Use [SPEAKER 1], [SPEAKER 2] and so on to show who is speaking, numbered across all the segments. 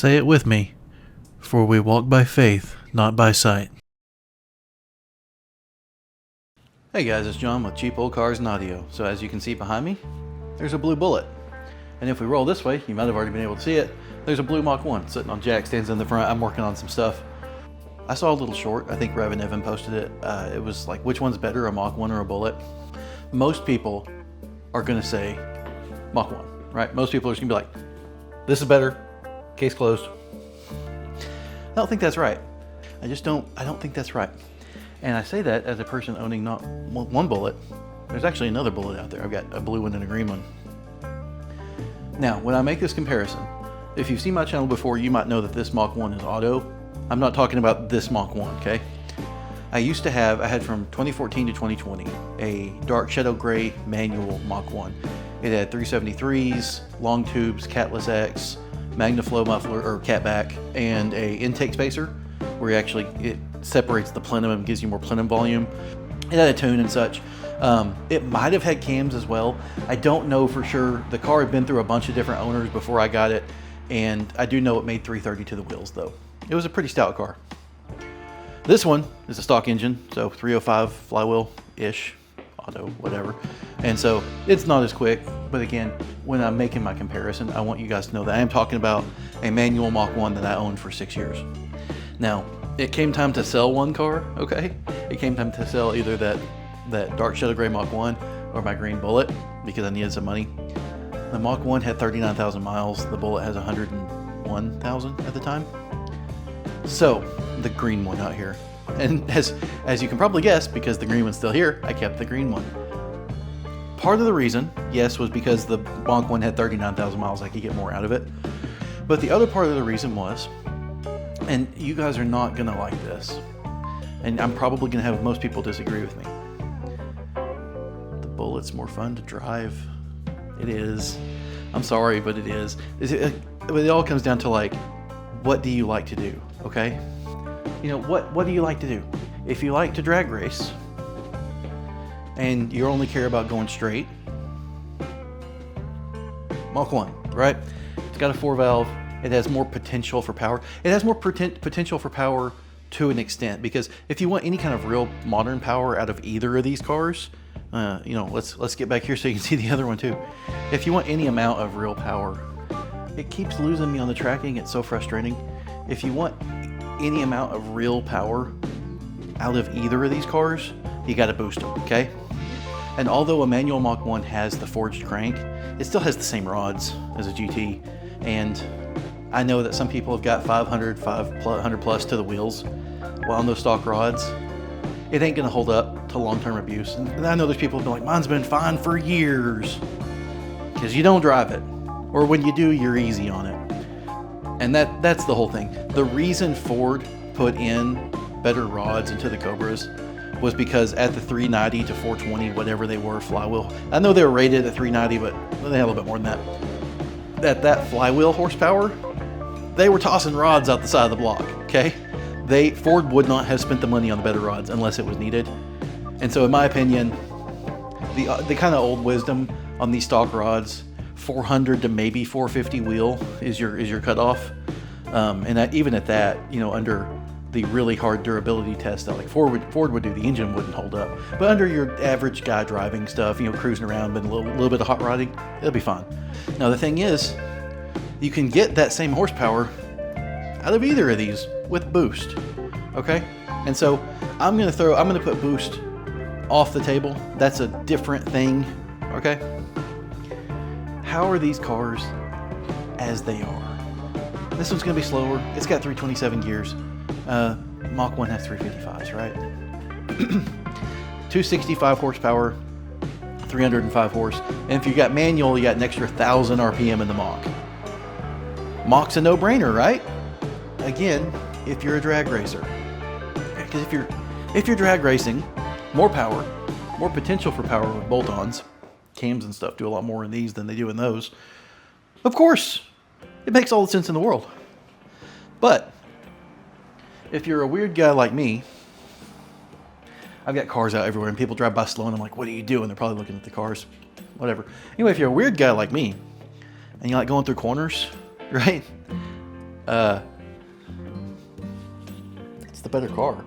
[SPEAKER 1] Say it with me, for we walk by faith, not by sight. Hey guys, it's John with Cheap Old Cars and Audio. So as you can see behind me, there's a blue Bullitt. And if we roll this way, you might have already been able to see it, there's a blue Mach 1 sitting on jack stands in the front. I'm working on some stuff. I saw a little short, I think Rev and Evan posted it. It was like, which one's better, a Mach 1 or a Bullitt? Most people are gonna say Mach 1, right? Most people are just gonna be like, this is better, case closed. I don't think that's right. I don't think that's right. And I say that as a person owning not one Bullitt. There's actually another Bullitt out there. I've got a blue one and a green one. Now, when I make this comparison, if you've seen my channel before, you might know that this Mach 1 is auto. I'm not talking about this Mach 1, okay? I had from 2014 to 2020, a dark shadow gray manual Mach 1. It had 373s, long tubes, catless X, MagnaFlow muffler or catback, and a intake spacer where it separates the plenum and gives you more plenum volume. It had a tune and such. It might have had cams as well. I don't know for sure. The car had been through a bunch of different owners before I got it, and I do know it made 330 to the wheels though. It was a pretty stout car. This one is a stock engine, so 305 flywheel-ish, auto, whatever. And so it's not as quick, but again, when I'm making my comparison, I want you guys to know that I am talking about a manual Mach 1 that I owned for 6 years. Now, it came time to sell one car, okay? It came time to sell either that dark shadow gray Mach 1 or my green Bullitt because I needed some money. The Mach 1 had 39,000 miles. The Bullitt has 101,000 at the time. So, the green one out here. And as you can probably guess, because the green one's still here, I kept the green one. Part of the reason, yes, was because the Mach 1 had 39,000 miles, I could get more out of it. But the other part of the reason was, and you guys are not gonna like this, and I'm probably gonna have most people disagree with me. The Bullitt's more fun to drive. It is. I'm sorry, but it is. It all comes down to like, what do you like to do, okay? You know, what do you like to do? If you like to drag race, and you only care about going straight, Mach 1, right? It's got a 4-valve. It has more potential for power. It has more potential for power to an extent, because if you want any kind of real modern power out of either of these cars, you know, let's get back here so you can see the other one too. If you want any amount of real power, it keeps losing me on the tracking. It's so frustrating. If you want any amount of real power out of either of these cars, you got to boost them, okay? And although a manual Mach 1 has the forged crank, it still has the same rods as a GT. And I know that some people have got 500 plus to the wheels while on those stock rods. It ain't gonna hold up to long-term abuse. And I know there's people who've been like, mine's been fine for years. Because you don't drive it. Or when you do, you're easy on it. And that's the whole thing. The reason Ford put in better rods into the Cobras was because at the 390 to 420, whatever they were, flywheel. I know they were rated at 390, but they had a little bit more than that. At that flywheel horsepower, they were tossing rods out the side of the block, okay? Ford would not have spent the money on the better rods unless it was needed. And so in my opinion, the kind of old wisdom on these stock rods, 400 to maybe 450 wheel is your cutoff. And even at that, you know, under the really hard durability test that like Ford would do, the engine wouldn't hold up. But under your average guy driving stuff, you know, cruising around, but a little bit of hot rodding, it'll be fine. Now the thing is, you can get that same horsepower out of either of these with boost, okay? And so I'm gonna put boost off the table. That's a different thing, okay? How are these cars as they are? This one's gonna be slower. It's got 327 gears. Mach 1 has 355s, right? 265 horsepower, 305 horse. And if you got manual, you got an extra 1,000 RPM in the Mach. Mach's a no-brainer, right? Again, if you're a drag racer. Because if you're drag racing, more power, more potential for power with bolt-ons. Cams and stuff do a lot more in these than they do in those. Of course, it makes all the sense in the world. But if you're a weird guy like me, I've got cars out everywhere and people drive by slow and I'm like, what are you doing? They're probably looking at the cars, whatever. Anyway, if you're a weird guy like me and you like going through corners, right? It's the better car.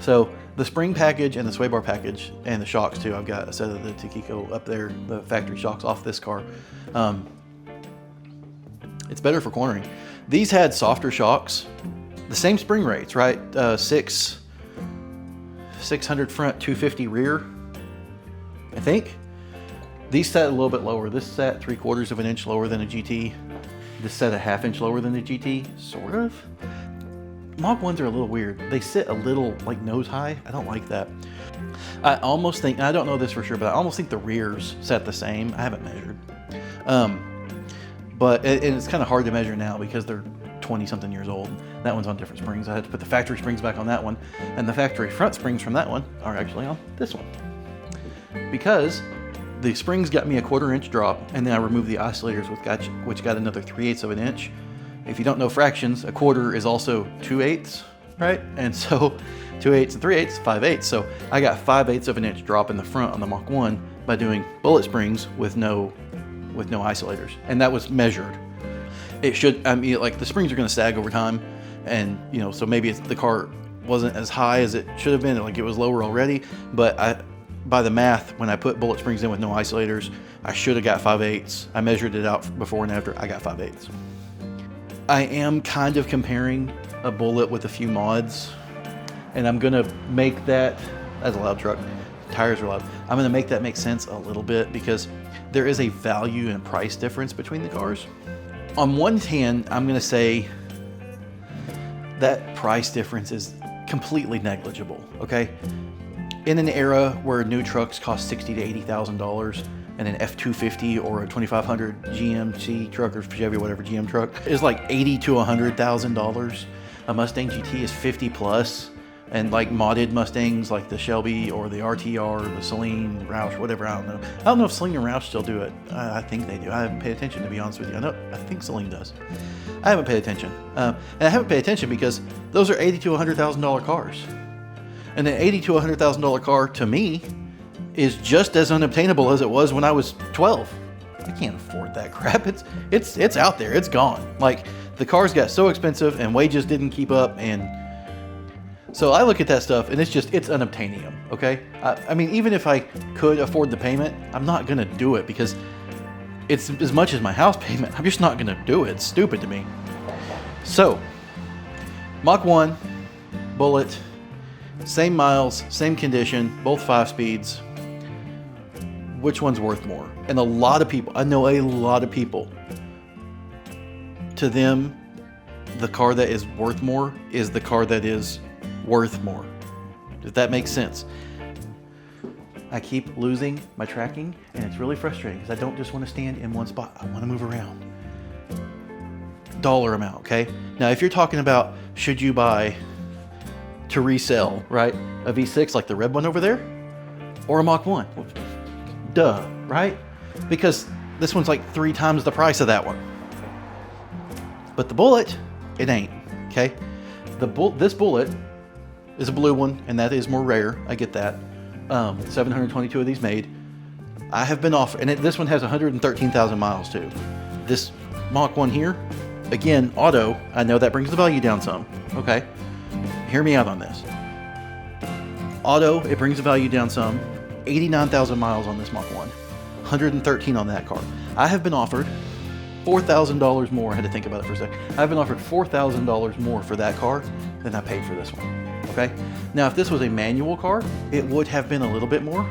[SPEAKER 1] So the spring package and the sway bar package and the shocks too. I've got a set of the Takiko up there, the factory shocks off this car. It's better for cornering. These had softer shocks, the same spring rates, right? 600 front, 250 rear, I think. These sat a little bit lower. This sat 3/4 of an inch lower than a GT. This sat a 1/2 inch lower than a GT, sort of. Mach 1s are a little weird. They sit a little like nose high. I don't like that. I almost think, I don't know this for sure, but I almost think the rears sat the same. I haven't measured. But it's kind of hard to measure now because they're 20 something years old. That one's on different springs. I had to put the factory springs back on that one. And the factory front springs from that one are actually on this one. Because the springs got me a 1/4 inch drop, and then I removed the isolators, which got another 3/8 of an inch. If you don't know fractions, a 1/4 is also 2/8, right? And so 2/8 and 3/8, 5/8. So I got 5/8 of an inch drop in the front on the Mach 1 by doing Bullitt springs with no isolators. And that was measured. It should, I mean, like the springs are going to sag over time. And, you know, so maybe the car wasn't as high as it should have been. Like it was lower already, but by the math, when I put Bullitt springs in with no isolators, I should have got 5/8. I measured it out before and after. I got 5/8. I am kind of comparing a Bullitt with a few mods, and I'm gonna make that, that's a loud truck, tires are loud. I'm gonna make that make sense a little bit because there is a value and price difference between the cars. On one hand, I'm gonna say that price difference is completely negligible, okay? In an era where new trucks cost $60,000 to $80,000 and an F-250 or a 2500 GMC truck or Chevy, whatever GM truck, is like $80,000 to $100,000. A Mustang GT is 50 plus, and like modded Mustangs like the Shelby or the RTR, or the Celine, Roush, whatever, I don't know. I don't know if Celine and Roush still do it. I think they do. I haven't paid attention, to be honest with you. I think Celine does. I haven't paid attention. And I haven't paid attention because those are $80,000 to $100,000 cars. And an $80,000 to $100,000 car, to me, is just as unobtainable as it was when I was 12. I can't afford that crap. It's out there. It's gone. Like, the cars got so expensive and wages didn't keep up, and so I look at that stuff and it's unobtainium, okay? I mean, even if I could afford the payment, I'm not gonna do it because it's as much as my house payment. I'm just not gonna do it. It's stupid to me. So, Mach 1, Bullitt, same miles, same condition, both 5 speeds. Which one's worth more? And a lot of people, I know a lot of people, to them, the car that is worth more is the car that is worth more. If that makes sense. I keep losing my tracking, and it's really frustrating because I don't just want to stand in one spot. I want to move around. Dollar amount, okay? Now, if you're talking about should you buy to resell, right? A V6 like the red one over there, or a Mach 1? Duh, right? Because this one's like 3 times the price of that one. But the Bullitt, it ain't, okay? This Bullitt is a blue one, and that is more rare. I get that. 722 of these made. I have been offered, and this one has 113,000 miles too. This Mach 1 here, again, auto, I know that brings the value down some, okay? Hear me out on this. Auto, it brings the value down some. 89,000 miles on this Mach 1. 113 on that car. I have been offered $4,000 more. I had to think about it for a second. I've been offered $4,000 more for that car than I paid for this one. Okay? Now, if this was a manual car, it would have been a little bit more.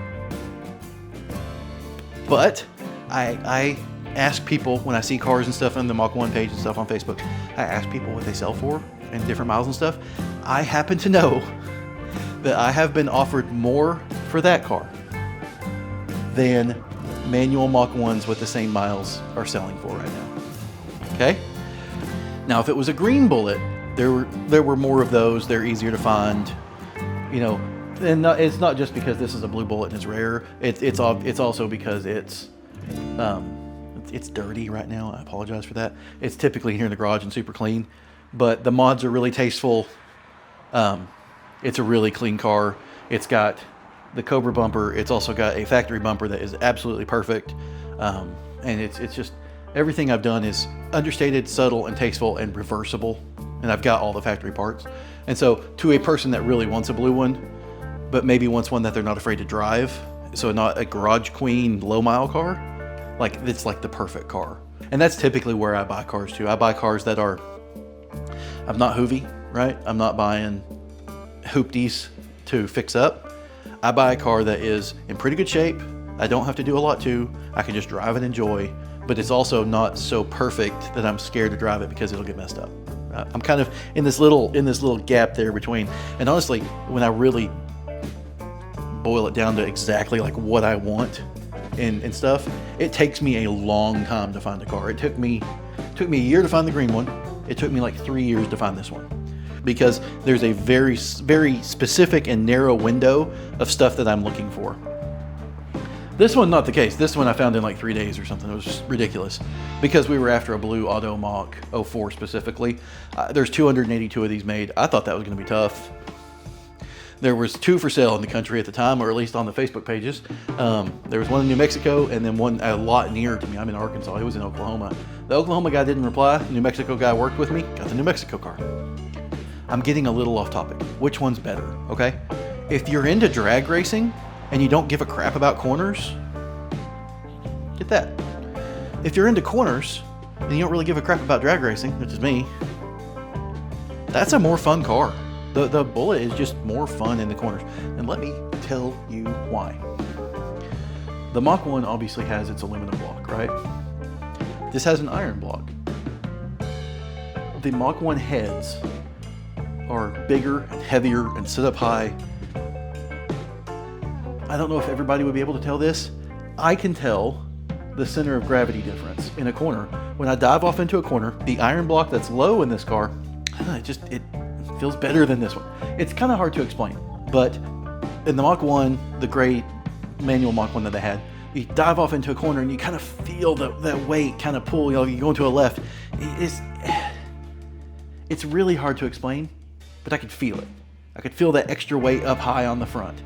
[SPEAKER 1] But I ask people when I see cars and stuff on the Mach 1 page and stuff on Facebook, I ask people what they sell for and different miles and stuff. I happen to know that I have been offered more for that car than manual Mach 1s with the same miles are selling for right now. Okay? Now, if it was a green Bullitt, there were more of those. They're easier to find. You know, and it's not just because this is a blue Bullitt and it's rare. It's also because it's dirty right now. I apologize for that. It's typically here in the garage and super clean, but the mods are really tasteful. It's a really clean car. It's got the Cobra bumper. It's also got a factory bumper that is absolutely perfect. And it's just, Everything I've done is understated, subtle, and tasteful, and reversible. And I've got all the factory parts. And so to a person that really wants a blue one, but maybe wants one that they're not afraid to drive, so not a garage queen, low mile car, like it's like the perfect car. And that's typically where I buy cars too. I buy cars that are, I'm not hoovy, right? I'm not buying hoopties to fix up. I buy a car that is in pretty good shape. I don't have to do a lot to. I can just drive and enjoy, but it's also not so perfect that I'm scared to drive it because it'll get messed up. I'm kind of in this little gap there between. And honestly, when I really boil it down to exactly like what I want and stuff, it takes me a long time to find a car. It took me a year to find the green one. It took me like 3 years to find this one, because there's a very, very specific and narrow window of stuff that I'm looking for. This one, not the case. This one I found in like 3 days or something. It was just ridiculous because we were after a blue auto Mach 04 specifically. There's 282 of these made. I thought that was going to be tough. There was 2 for sale in the country at the time, or at least on the Facebook pages. There was one in New Mexico and then one a lot nearer to me. I'm in Arkansas. He was in Oklahoma. The Oklahoma guy didn't reply. The New Mexico guy worked with me. Got the New Mexico car. I'm getting a little off topic. Which one's better, okay? If you're into drag racing and you don't give a crap about corners, get that. If you're into corners and you don't really give a crap about drag racing, which is me, that's a more fun car. The Bullitt is just more fun in the corners. And let me tell you why. The Mach 1 obviously has its aluminum block, right? This has an iron block. The Mach 1 heads are bigger and heavier and sit up high. I don't know if everybody would be able to tell this. I can tell the center of gravity difference in a corner. When I dive off into a corner, the iron block that's low in this car, it feels better than this one. It's kind of hard to explain, but in the Mach 1, the gray manual Mach 1 that they had, you dive off into a corner and you kind of feel that weight kind of pull, you go into a left. It's really hard to explain, but I could feel it. I could feel that extra weight up high on the front.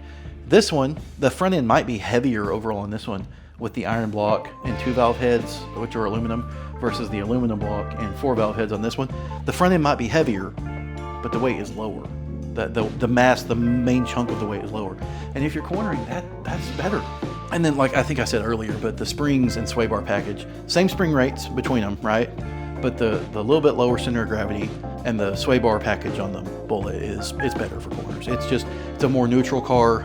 [SPEAKER 1] This one, the front end might be heavier overall on this one with the iron block and 2 valve heads, which are aluminum, versus the aluminum block and 4 valve heads on this one. The front end might be heavier, but the weight is lower. The mass, the main chunk of the weight is lower. And if you're cornering, that's better. And then, like I think I said earlier, but the springs and sway bar package, same spring rates between them, right? But the little bit lower center of gravity and the sway bar package on the Bullitt is better for corners. It's a more neutral car.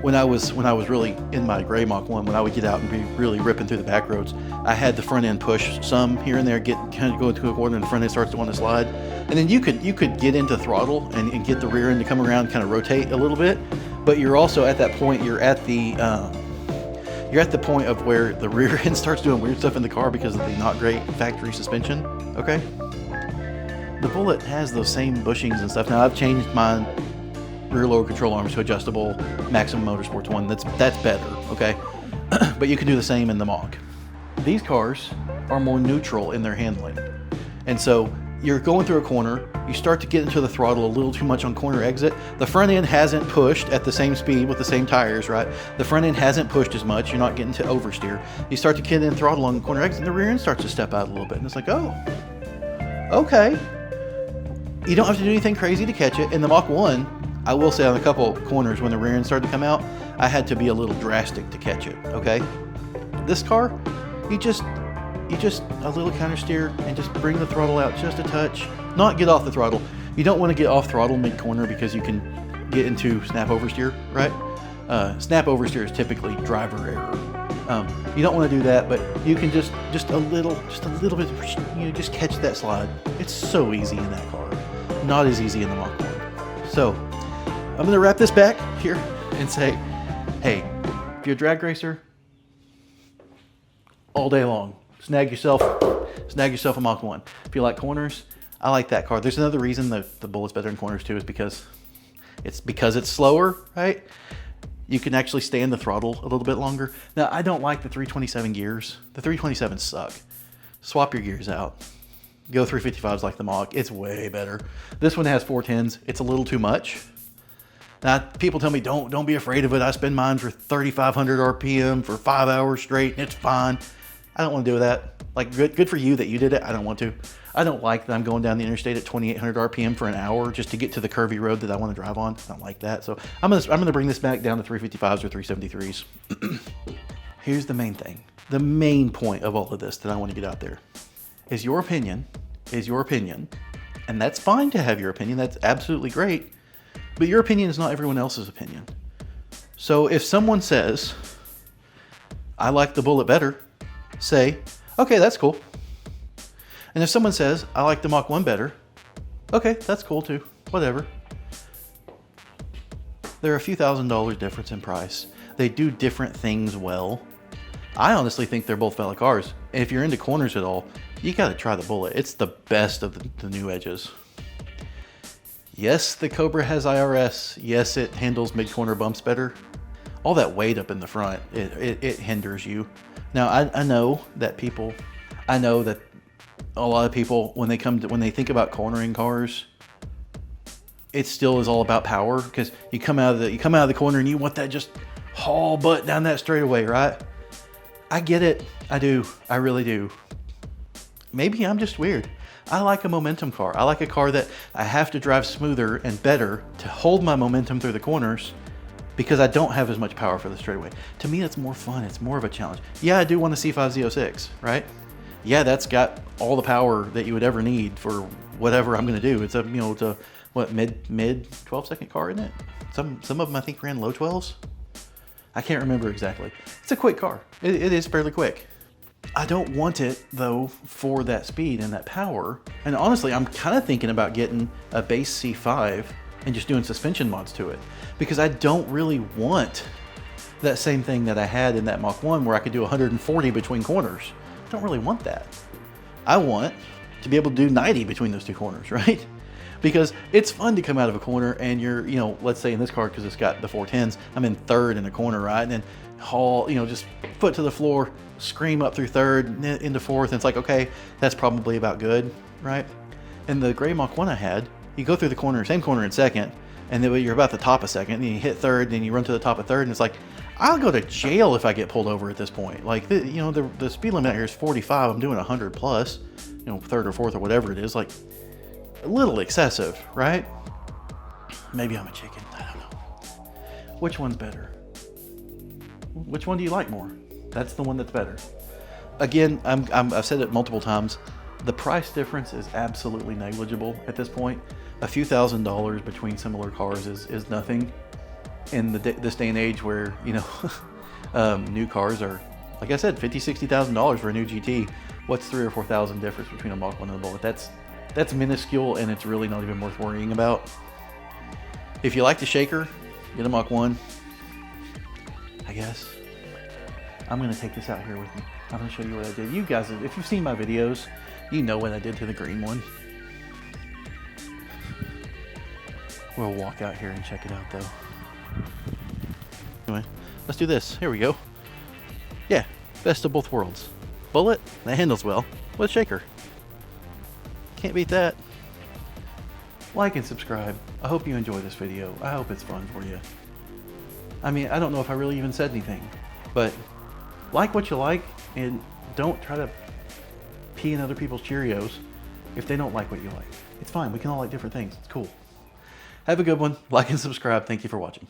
[SPEAKER 1] When I was really in my gray Mach 1, when I would get out and be really ripping through the back roads, I had the front end push some here and there, kind of go into a corner, and the front end starts to want to slide. And then you could get into throttle and get the rear end to come around, kind of rotate a little bit. But you're also at that point, you're at the point of where the rear end starts doing weird stuff in the car because of the not great factory suspension. Okay. The Bullitt has those same bushings and stuff. Now I've changed mine rear lower control arms to adjustable Maximum Motorsports one. That's better, okay? But you can do the same in the Mach. These cars are more neutral in their handling. And so you're going through a corner, you start to get into the throttle a little too much on corner exit. The front end hasn't pushed at the same speed with the same tires, right? The front end hasn't pushed as much. You're not getting to oversteer. You start to get in throttle on the corner exit and the rear end starts to step out a little bit. And it's like, oh, okay. You don't have to do anything crazy to catch it. In the Mach 1, I will say on a couple corners when the rear end started to come out, I had to be a little drastic to catch it, okay? This car, you just a little counter steer and just bring the throttle out just a touch. Not get off the throttle. You don't want to get off throttle mid-corner because you can get into snap oversteer, right? Snap oversteer is typically driver error. You don't want to do that, but you can just a little bit, just catch that slide. It's so easy in that car. Not as easy in the Mach 1. So I'm going to wrap this back here and say, hey, if you're a drag racer, all day long, snag yourself a Mach 1. If you like corners, I like that car. There's another reason that the Bullitt's better in corners too, is because it's slower, right? You can actually stay in the throttle a little bit longer. Now, I don't like the 327 gears. The 327s suck. Swap your gears out. Go 355s like the Mach. It's way better. This one has 410s. It's a little too much. Now, people tell me, don't be afraid of it. I spin mine for 3,500 RPM for 5 hours straight, and it's fine. I don't want to do that. Like, good for you that you did it. I don't want to. I don't like that I'm going down the interstate at 2,800 RPM for an hour just to get to the curvy road that I want to drive on. I don't like that. So I'm gonna bring this back down to 355s or 373s. Here's the main thing. The main point of all of this that I want to get out there is your opinion is your opinion. And that's fine to have your opinion. That's absolutely great. But your opinion is not everyone else's opinion. So if someone says, I like the Bullitt better, say, okay, that's cool. And if someone says, I like the Mach 1 better, okay, that's cool too. Whatever. They're a few $1,000s difference in price. They do different things well. I honestly think they're both valid cars. And if you're into corners at all, you got to try the Bullitt. It's the best of the new edges. Yes, the Cobra has IRS. Yes, it handles mid-corner bumps better. All that weight up in the front, it hinders you. Now, I know that a lot of people, when they think about cornering cars, it still is all about power, because you come out of the corner and you want that just haul butt down that straightaway, right? I get it. I do. I really do. Maybe I'm just weird. I like a momentum car. I like a car that I have to drive smoother and better to hold my momentum through the corners, because I don't have as much power for the straightaway. To me, it's more fun. It's more of a challenge. Yeah, I do want a C5 Z06, right? Yeah, that's got all the power that you would ever need for whatever I'm going to do. It's a what, mid 12-second car, isn't it? Some of them I think ran low 12s. I can't remember exactly. It's a quick car. It is fairly quick. I don't want it though for that speed and that power. And honestly, I'm kind of thinking about getting a base C5 and just doing suspension mods to it, because I don't really want that same thing that I had in that Mach 1 where I could do 140 between corners. I don't really want that. I want to be able to do 90 between those two corners, right? Because it's fun to come out of a corner and you're, let's say in this car, because it's got the 410s, I'm in third in the corner, right? And then haul, just foot to the floor, scream up through third, into fourth, and it's like, okay, that's probably about good, right? And the gray Mach 1 I had, you go through the corner, same corner in second, and then you're about the top of second, and you hit third, and you run to the top of third, and it's like, I'll go to jail if I get pulled over at this point. Like, the speed limit out here is 45. I'm doing 100 plus, third or fourth or whatever it is. Like, a little excessive, right? Maybe I'm a chicken. I don't know. Which one's better? Which one do you like more? That's the one that's better. Again, I've said it multiple times. The price difference is absolutely negligible at this point. A few $1,000s between similar cars is nothing in this day and age where, new cars are, like I said, $50,000, $60,000 for a new GT. What's $3,000 or $4,000 difference between a Mach 1 and a Bullitt? That's minuscule, and it's really not even worth worrying about. If you like the shaker, get a Mach 1, I guess. I'm going to take this out here with me. I'm going to show you what I did. You guys, if you've seen my videos, you know what I did to the green one. We'll walk out here and check it out, though. Anyway, let's do this. Here we go. Yeah, best of both worlds. Bullitt, that handles well, with shaker. Can't beat that. Like and subscribe. I hope you enjoy this video. I hope it's fun for you. I mean, I don't know if I really even said anything, but like what you like, and don't try to pee in other people's Cheerios if they don't like what you like. It's fine. We can all like different things. It's cool. Have a good one. Like and subscribe. Thank you for watching.